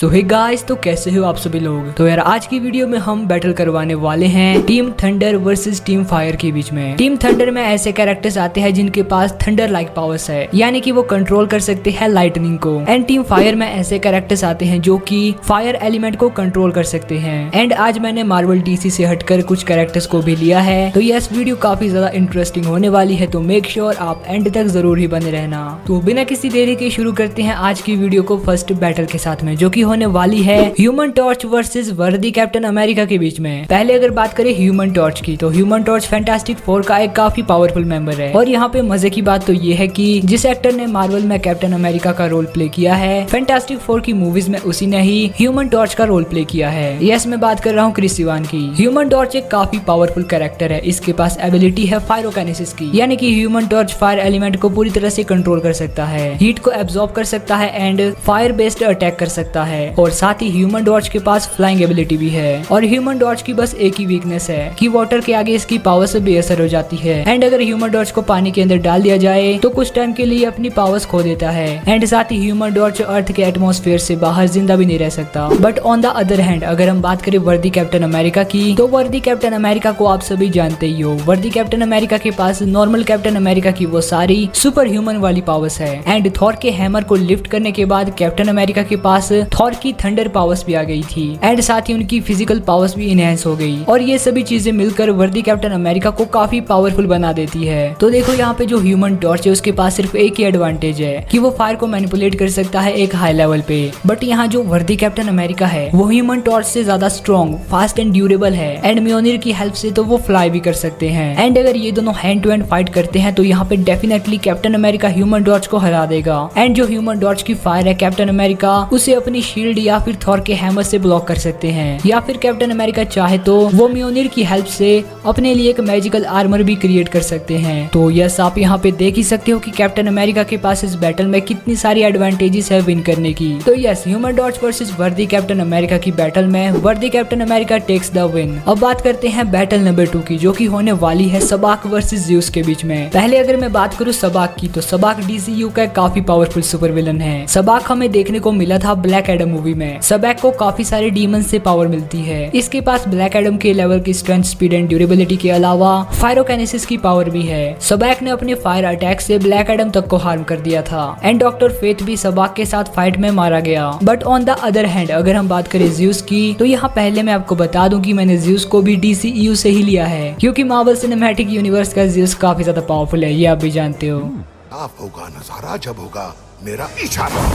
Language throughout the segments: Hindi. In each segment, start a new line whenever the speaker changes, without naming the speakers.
सो हे गाइस, तो कैसे हो आप सभी लोग। तो यार आज की वीडियो में हम बैटल करवाने वाले हैं team thunder versus team fire के बीच में। टीम थंडर में ऐसे कैरेक्टर्स आते हैं जिनके पास थंडर लाइक पावर्स है, यानी कि वो कंट्रोल कर सकते हैं लाइटनिंग को। एंड टीम फायर में ऐसे कैरेक्टर्स आते हैं जो कि फायर एलिमेंट को कंट्रोल कर सकते हैं। एंड आज मैंने मार्वल डीसी से हटकर कुछ कैरेक्टर्स को भी लिया है, तो यह वीडियो काफी ज्यादा इंटरेस्टिंग होने वाली है, तो मेक श्योर आप एंड तक जरूर ही बने रहना। तो बिना किसी देरी के शुरू करते हैं आज की वीडियो को फर्स्ट बैटल के साथ में, जो कि होने वाली है human Torch versus worthy Captain America के बीच में। पहले अगर बात करें ह्यूमन टॉर्च की, तो ह्यूमन टॉर्च फैंटास्टिक फोर का एक काफी पावरफुल मेंबर है। और यहाँ पे मजे की बात तो ये है कि जिस एक्टर ने मार्वल में कैप्टन अमेरिका का रोल प्ले किया है, फैंटास्टिक फोर की मूवीज में उसी ने ही ह्यूमन टॉर्च का रोल प्ले किया है। यस, मैं बात कर रहा हूँ क्रिस इवान की। ह्यूमन टॉर्च एक काफी पावरफुल कैरेक्टर है। इसके पास एबिलिटी है फायरोकाइनेसिस की, यानी कि ह्यूमन टॉर्च फायर एलिमेंट को पूरी तरह से कंट्रोल कर सकता है, हीट को एब्जॉर्ब कर सकता है एंड फायर बेस्ड अटैक कर सकता है। और साथ ही ह्यूमन टॉर्च के पास फ्लाइंग एबिलिटी भी है। और ह्यूमन टॉर्च की बस एक ही वीकनेस है कि वाटर के आगे इसकी पावर से बेअसर हो जाती है। एंड अगर ह्यूमन टॉर्च को पानी के अंदर डाल दिया जाए तो कुछ टाइम के लिए अपनी पावर्स खो देता है। एंड साथ ही ह्यूमन टॉर्च अर्थ के एटमॉस्फेयर से बाहर जिंदा भी नहीं रह सकता। But on the other hand अगर हम बात करें वर्दी कैप्टन अमेरिका की, तो वर्दी कैप्टन अमेरिका को आप सभी जानते ही हो। वर्दी कैप्टन अमेरिका के पास नॉर्मल कैप्टन अमेरिका की वो सारी सुपर ह्यूमन वाली पावर्स है। एंड थॉर के हैमर को लिफ्ट करने के बाद कैप्टन अमेरिका के पास थॉर की थंडर पावर्स भी आ गई थी। एंड साथ ही उनकी फिजिकल पावर्स भी इनहेंस हो गई। और ये सभी चीजें मिलकर वर्दी कैप्टन अमेरिका को काफी पावरफुल बना देती है। तो देखो यहाँ पे जो ह्यूमन टॉर्च है उसके पास सिर्फ एक ही एडवांटेज है कि वो फायर को मैनिपुलेट कर सकता है एक हाई लेवल पे। बट यहाँ जो वर्दी कैप्टन अमेरिका है वो ह्यूमन टॉर्च से ज्यादा स्ट्रॉन्ग, फास्ट एंड ड्यूरेबल है। एंड म्योनिर की हेल्प से तो वो फ्लाई भी कर सकते हैं। एंड अगर ये दोनों हैंड टू हैंड फाइट करते हैं तो यहाँ पे definitely captain America human torch को हरा देगा। एंड जो ह्यूमन टॉर्च की फायर है कैप्टन अमेरिका उसे अपनी शील्ड या फिर थॉर के हैमर से ब्लॉक कर सकते हैं। या फिर कैप्टन अमेरिका चाहे तो वो म्योनिर की हेल्प से अपने लिए एक मैजिकल आर्मर भी क्रिएट कर सकते हैं। तो यस, आप यहाँ पे देख ही सकते हो कि कैप्टन अमेरिका के पास इस बैटल में कितनी सारी एडवांटेजेस है विन करने की। तो yes, Human Torch versus worthy Captain America की बैटल में worthy Captain America takes the win. अब बात करते हैं बैटल नंबर 2 की, जो कि होने वाली है सबाक वर्सेस ज़्यूस के बीच में। पहले अगर मैं बात करूँ सबाक की, तो सबाक डीसीयू का काफी पावरफुल सुपर विलन है। सबाक हमें देखने को मिला था ब्लैक एडम मूवी में। सबाक को काफी सारे डीमन से पावर मिलती है। इसके पास ब्लैक एडम के लेवल की स्ट्रेंथ, स्पीड एंड ड्यूरेबिलिटी के अलावा फायरोकाइनेसिस की पावर भी है। सबाक ने अपने फायर अटैक से ब्लैक एडम तक को हार्म कर दिया था। एंड डॉक्टर फेथ भी सबाक के साथ फाइट में मारा गया। But on the other hand अगर हम बात करें ज़्यूस की, तो यहाँ पहले मैं आपको बता दूं कि मैंने ज़्यूस को भी डीसीयू से ही लिया है, क्योंकि मार्वल सिनेमैटिक यूनिवर्स का ज़्यूस काफी ज्यादा पावरफुल है, ये आप भी जानते हो।
साफ होगा नजारा जब होगा मेरा इशारा।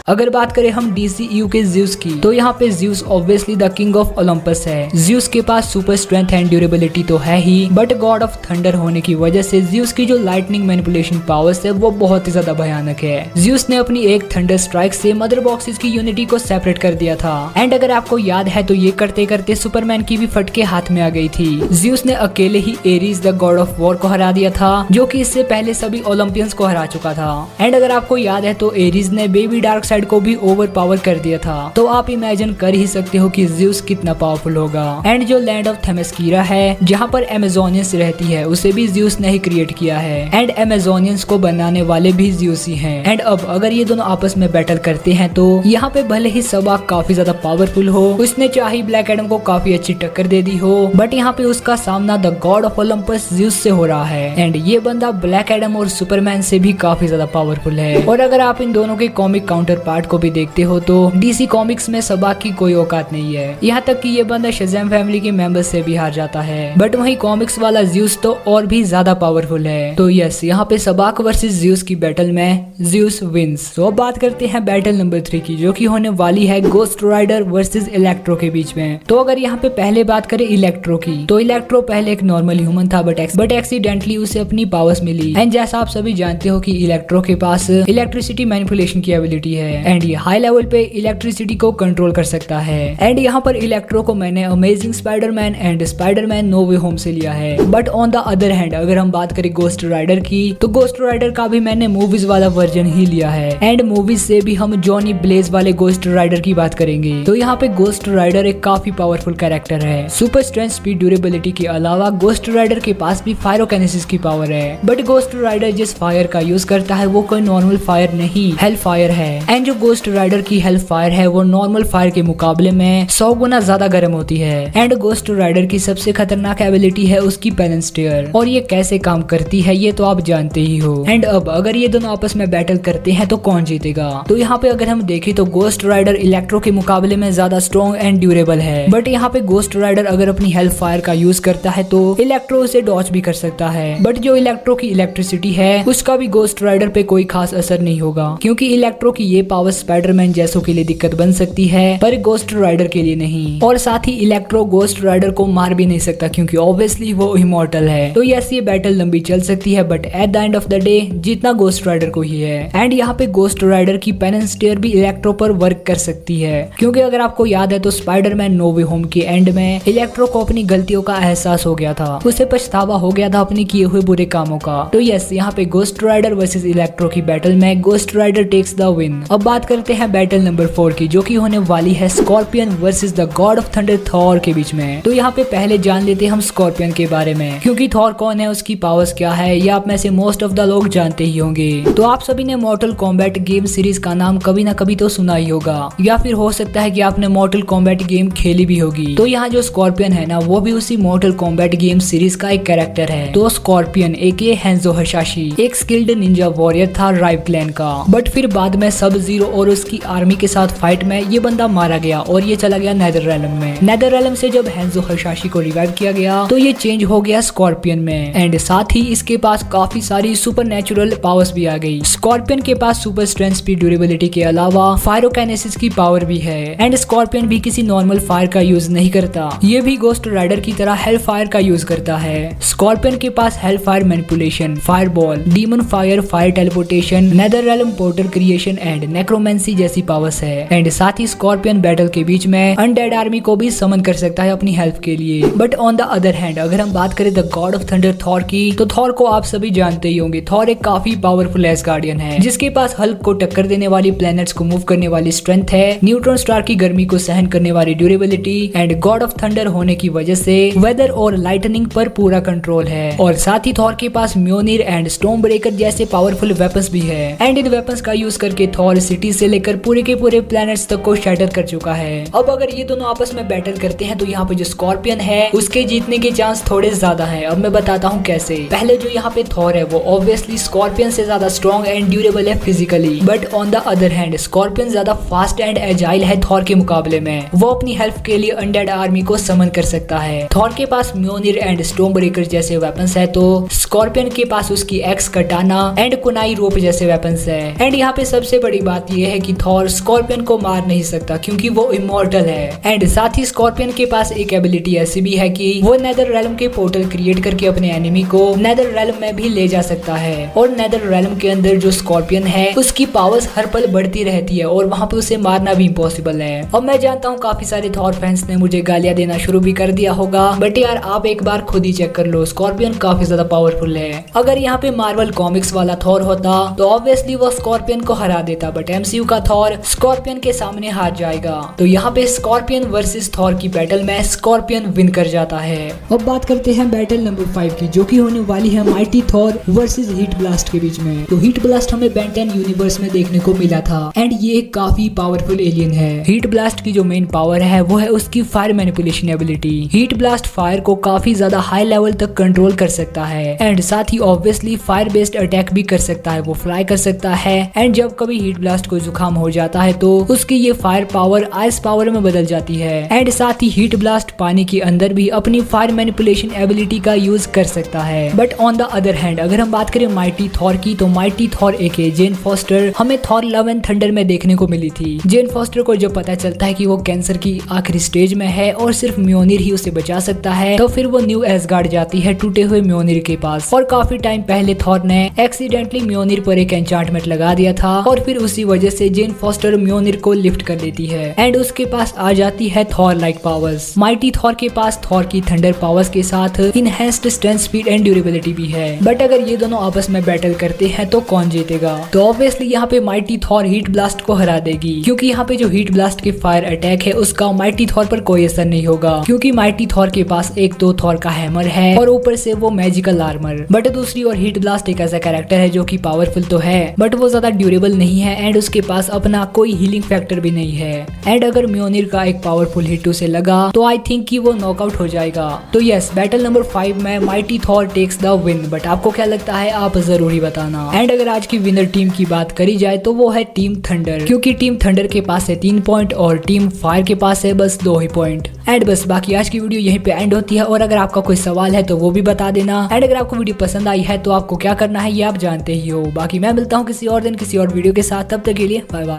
अगर बात करें हम डीसीयू के ज़्यूस की, तो यहाँ पे Zeus obviously the king of Olympus है। ज़्यूस के पास सुपर स्ट्रेंथ एंड ड्यूरेबिलिटी तो है ही, बट गॉड ऑफ थंडर होने की वजह से ज़्यूस की जो लाइटनिंग मैनिपुलेशन पावर्स है वो बहुत ही ज्यादा भयानक है। ज़्यूस ने अपनी एक थंडर स्ट्राइक से मदर बॉक्सेस की यूनिटी को सेपरेट कर दिया था। एंड अगर आपको याद है तो ये करते करते सुपरमैन की भी फटके हाथ में आ गई थी। ज़्यूस ने अकेले ही Ares the god of war को हरा दिया था, जो कि इससे पहले सभी ओलंपियंस को हरा चुका था। एंड अगर आपको याद है तो एरीज ने बेबी डार्क साइड को भी ओवर पावर कर दिया था। तो आप इमेजिन कर ही सकते हो कि ज़्यूस कितना पावरफुल होगा। एंड जो लैंड ऑफ थेमेस्कीरा है जहाँ पर अमेजोनियंस रहती है, उसे भी ज़्यूस ने ही क्रिएट किया है। एंड अमेजोनियंस को बनाने वाले भी ज़्यूस ही हैं। एंड अब अगर ये दोनों आपस में बैटल करते हैं तो यहाँ पे भले ही सबाक काफी ज्यादा पावरफुल हो, उसने चाहे ब्लैक एडम को काफी अच्छी टक्कर दे दी हो, बट यहाँ पे उसका सामना the god of Olympus Zeus से हो रहा है। एंड ये बंदा ब्लैक एडम और सुपरमैन से भी काफी ज्यादा पावरफुल है। और अगर आप इन दोनों के कॉमिक काउंटर पार्ट को भी देखते हो तो डीसी कॉमिक्स में सबाक की कोई औकात नहीं है। यहाँ तक कि ये बंदा शज़ैम फैमिली के मेंबर्स से भी हार जाता है। बट वहीं कॉमिक्स वाला ज़्यूस तो और भी ज्यादा पावरफुल है। तो यस, यहाँ पे सबाक वर्सेस ज़्यूस की बैटल में ज़्यूस विंस। तो अब बात करते हैं बैटल नंबर 3 की, जो कि होने वाली है गोस्ट राइडर वर्सेस इलेक्ट्रो के बीच में। तो अगर यहाँ पे पहले बात करें इलेक्ट्रो की, तो इलेक्ट्रो पहले एक नॉर्मल ह्यूमन था, बट एक्सीडेंटली उसे अपनी पावर्स मिली। एंड जैसा आप सभी जानते हो कि इलेक्ट्रो के पास इलेक्ट्रिसिटी मैनिपुलेशन की एबिलिटी है। एंड ये हाई लेवल पे इलेक्ट्रिसिटी को कंट्रोल कर सकता है। एंड यहाँ पर इलेक्ट्रो को मैंने Amazing Spiderman and Spiderman No Way Home से लिया है। But on the other hand अगर हम बात करें गोस्ट राइडर की, तो गोस्ट राइडर का भी मैंने मूवीज वाला वर्जन ही लिया है। एंड मूवीज से भी हम जॉनी ब्लेज वाले गोस्ट राइडर की बात करेंगे। तो यहाँ पे गोस्ट राइडर एक काफी पावरफुल कैरेक्टर है। सुपर स्ट्रेंथ, स्पीड, ड्यूरेबिलिटी के अलावा गोस्ट राइडर के पास भी फायरोकाइनेसिस की पावर है। बट गोस्ट राइडर जिस फायर का यूज करता है वो कोई नॉर्मल फायर नहीं, हेल फायर है। एंड जो गोस्ट राइडर की हेल्प फायर है वो नॉर्मल फायर के मुकाबले में 100 गुना ज्यादा गर्म होती है। एंड गोस्ट राइडर की सबसे खतरनाक एबिलिटी है उसकी पेलेंस टेयर, और ये कैसे काम करती है ये तो आप जानते ही हो। एंड अब अगर ये दोनों आपस में बैटल करते हैं तो कौन जीतेगा? तो यहाँ पे अगर हम देखें तो गोस्ट राइडर इलेक्ट्रो के मुकाबले में ज्यादा स्ट्रॉन्ग एंड ड्यूरेबल है, बट यहाँ पे गोस्ट राइडर अगर अपनी हेल्प फायर का यूज करता है तो इलेक्ट्रो उसे डॉच भी कर सकता है, बट जो इलेक्ट्रो की इलेक्ट्रिसिटी है उसका भी गोस्ट राइडर पे कोई खास असर नहीं होगा, क्योंकि इलेक्ट्रो की ये पावर स्पाइडरमैन जैसों के लिए दिक्कत बन सकती है पर गोस्ट राइडर के लिए नहीं। और साथ ही इलेक्ट्रो गोस्ट राइडर को मार भी नहीं सकता क्योंकि ऑब्वियसली वो इमॉर्टल है। तो यस, ये बैटल लंबी चल सकती है but at the end of the day जीतना गोस्ट राइडर को ही है। एंड यहाँ पे गोस्ट राइडर की पेलेंस टेयर भी इलेक्ट्रो पर वर्क कर सकती है, क्योंकि अगर आपको याद है तो स्पाइडरमैन नो वे होम के एंड में इलेक्ट्रो को अपनी गलतियों का एहसास हो गया था, उसे पछतावा हो गया था अपने किए हुए बुरे कामों का। तो यस, यहाँ पे गोस्ट राइडर वर्सेस इलेक्ट्रो की बैटल में Ghost Rider takes the win. अब बात करते हैं बैटल नंबर 4 की, जो की होने वाली है scorpion versus the god of thunder Thor के बीच में। तो यहाँ पे पहले जान लेते हैं हम स्कॉर्पियन के बारे में, क्योंकि थॉर कौन है, उसकी पावर्स क्या है, ये आप में से मोस्ट ऑफ द लोग जानते ही होंगे। तो आप सभी ने मॉर्टल कॉम्बैट गेम सीरीज का नाम कभी ना कभी तो सुना ही होगा, या फिर हो सकता है कि आपने मॉर्टल कॉम्बैट गेम खेली भी होगी। तो यहाँ जो स्कॉर्पियन है ना, वो भी उसी मॉर्टल कॉम्बैट गेम सीरीज का एक कैरेक्टर है। तो स्कॉर्पियन एके हेंजो हशाशी एक स्किल्ड निंजा वॉरियर था राइव क्लैन का, बट फिर बाद में सब जीरो और उसकी आर्मी के साथ फाइट में ये बंदा मारा गया और ये चला गया नेदर रेलम में। नेदर रेलम से जब हेंजो हशाशी को रिवाइव किया गया तो ये चेंज हो गया स्कॉर्पियन में, एंड साथ ही इसके पास काफी सारी सुपरनैचुरल पावर्स भी आ गई। स्कॉर्पियन के पास सुपर स्ट्रेंथ, स्पीड, ड्यूरेबिलिटी के अलावा फायरोकाइनेसिस की पावर भी है। एंड स्कॉर्पियन भी किसी नॉर्मल फायर का यूज नहीं करता, ये भी गोस्ट राइडर की तरह हेल फायर का यूज करता है। स्कॉर्पियन के पास hell fire manipulation, fireball, demon fire, fire teleportation, nether realm portal creation and necromancy जैसी पावर्स है। एंड साथ ही स्कॉर्पियन बैटल के बीच में अनडेड आर्मी को भी समन कर सकता है अपनी हेल्प के लिए। But on the other hand अगर हम बात करें the god of thunder Thor की, तो थॉर को आप सभी जानते ही होंगे। थॉर एक काफी पावरफुल एसगार्डियन है, जिसके पास हल्क को टक्कर देने वाली, प्लैनेट्स को मूव करने वाली स्ट्रेंथ है, न्यूट्रॉन स्टार की गर्मी को सहन करने वाली durability, and God of thunder होने की वजह से वेदर और लाइटनिंग पर पूरा कंट्रोल है। और साथ ही थॉर के पास म्योनिर एंड स्टॉर्म ब्रेकर जैसे पावरफुल वेपन्स भी है। एंड इन वेपन्स का यूज करके थॉर सिटी से लेकर पूरे के पूरे प्लैनेट्स तक को शैटर कर चुका है। अब अगर ये दोनों आपस में बैटल करते हैं तो यहाँ पे जो स्कॉर्पियन है उसके जीतने के चांस थोड़े ज्यादा है। अब मैं बताता हूँ कैसे। पहले जो यहाँ पे थॉर है वो ऑब्वियसली स्कॉर्पियन से ज्यादा स्ट्रॉन्ग एंड ड्यूरेबल है physically, but on the other hand scorpion ज्यादा फास्ट एंड एजाइल है थॉर के मुकाबले में। वो अपनी हेल्प के लिए अनडेड आर्मी को समन कर सकता है। थॉर के पास म्योनिर एंड स्टॉर्म ब्रेकर जैसे वेपन्स है, तो स्कॉर्पियन के पास उसकी एक्स कटाना एंड कुनाई रोप जैसे वेपन्स है। एंड यहाँ पे सबसे बड़ी बात यह है कि थॉर स्कॉर्पियन को मार नहीं सकता क्योंकि वो इमॉर्टल है। एंड साथ ही स्कॉर्पियन के पास एक एबिलिटी ऐसी भी है कि वो नेदर रेलम के पोर्टल क्रिएट करके अपने एनिमी को नेदर रेलम में भी ले जा सकता है। और नेदर रेलम के अंदर जो स्कॉर्पियन है उसकी पावर्स हर पल बढ़ती रहती है और वहाँ पे उसे मारना भी इम्पॉसिबल है। अब मैं जानता हूँ काफी सारे थॉर फैंस ने मुझे गालियां देना शुरू भी कर दिया होगा, बट यार आप एक बार खुद ही चेक कर लो, स्कॉर्पियन काफी ज्यादा पावरफुल है। अगर यहाँ पे मार्वल कॉमिक्स वाला थॉर होता तो ऑब्वियसली वो स्कॉर्पियन को हरा देता, बट एमसीयू का थॉर स्कॉर्पियन के सामने हार जाएगा। तो यहाँ पे स्कॉर्पियन वर्सेस थॉर की बैटल में स्कॉर्पियन विन कर जाता है। अब बात करते हैं बैटल नंबर 5 की, जो की होने वाली है mighty Thor versus heat blast के बीच में। तो हीट ब्लास्ट हमें बेन 10 यूनिवर्स में देखने को मिला था एंड ये काफी पावरफुल एलियन है। हीट ब्लास्ट की जो मेन पावर है वो है उसकी fire manipulation ability. Heat blast fire को काफी ज्यादा हाई लेवल तक कंट्रोल कर सकता है एंड साथ ही ऑब्वियसली फायर बेस्ड अटैक भी कर सकता है, वो फ्लाई कर सकता है। एंड जब कभी हीट ब्लास्ट को जुकाम हो जाता है तो उसकी ये फायर पावर आइस पावर में बदल जाती है। एंड साथ ही हीट ब्लास्ट पानी के अंदर भी अपनी फायर मैनिपुलेशन एबिलिटी का यूज कर सकता है। But on the other hand अगर हम बात करें माइटी थॉर की, तो माइटी थॉर एके जेन फॉस्टर हमें थॉर लव एंड थंडर में देखने को मिली थी। जेन फॉस्टर को जब पता चलता है कि वो कैंसर की आखिरी स्टेज में है और सिर्फ म्योनिर ही उसे बचा सकता है, तो फिर वो न्यू एसगार्ड जाती है टूटे हुए म्योनिर के पास। और काफी टाइम पहले थॉर ने एक्सीडेंटली म्योनिर पर एक एन्चांटमेंट लगा दिया था और फिर उसी वजह से जेन फॉस्टर म्योनिर को लिफ्ट कर लेती है एंड उसके पास आ जाती है Thor like powers. Mighty Thor के पास थॉर की थंडर पावर्स के साथ enhanced strength, speed and durability भी है। बट अगर ये दोनों आपस में बैटल करते हैं तो कौन जीतेगा? तो ऑब्वियसली यहाँ पे माइटी थॉर हीट ब्लास्ट को हरा देगी, क्योंकि यहाँ पे जो हीट ब्लास्ट के फायर अटैक है उसका माइटी थॉर पर कोई असर नहीं होगा, क्योंकि माइटी थॉर के पास एक तो थॉर का हैमर है और ऊपर से वो मैजिकल आर्मर। बट दूसरी ओर हीट ब्लास्ट एक ऐसा कैरेक्टर है जो कि पावरफुल तो है बट वो ज्यादा ड्यूरेबल नहीं है एंड उसके पास अपना कोई हीलिंग फैक्टर भी नहीं है। एंड अगर म्योनिर का एक पावरफुल हिट उसे लगा तो आई थिंक कि वो नॉकआउट हो जाएगा। तो यस, बैटल नंबर 5 में Mighty Thor takes the win. But आपको क्या लगता है, आप जरूर ही बताना। एंड अगर आज की विनर टीम की बात करी जाए तो वो है टीम थंडर, क्योंकि टीम थंडर के पास है 3 पॉइंट और टीम फायर के पास है बस 2 ही पॉइंट। एंड बस बाकी आज की वीडियो यहीं पे एंड होती है। और अगर आपका कोई सवाल है तो वो भी बता देना। एंड अगर आपको वीडियो पसंद आई है तो आपको क्या करना है ये आप जानते ही हो। बाकी मैं मिलता हूँ किसी और दिन किसी और वीडियो के साथ, तब तक के लिए बाय बाय।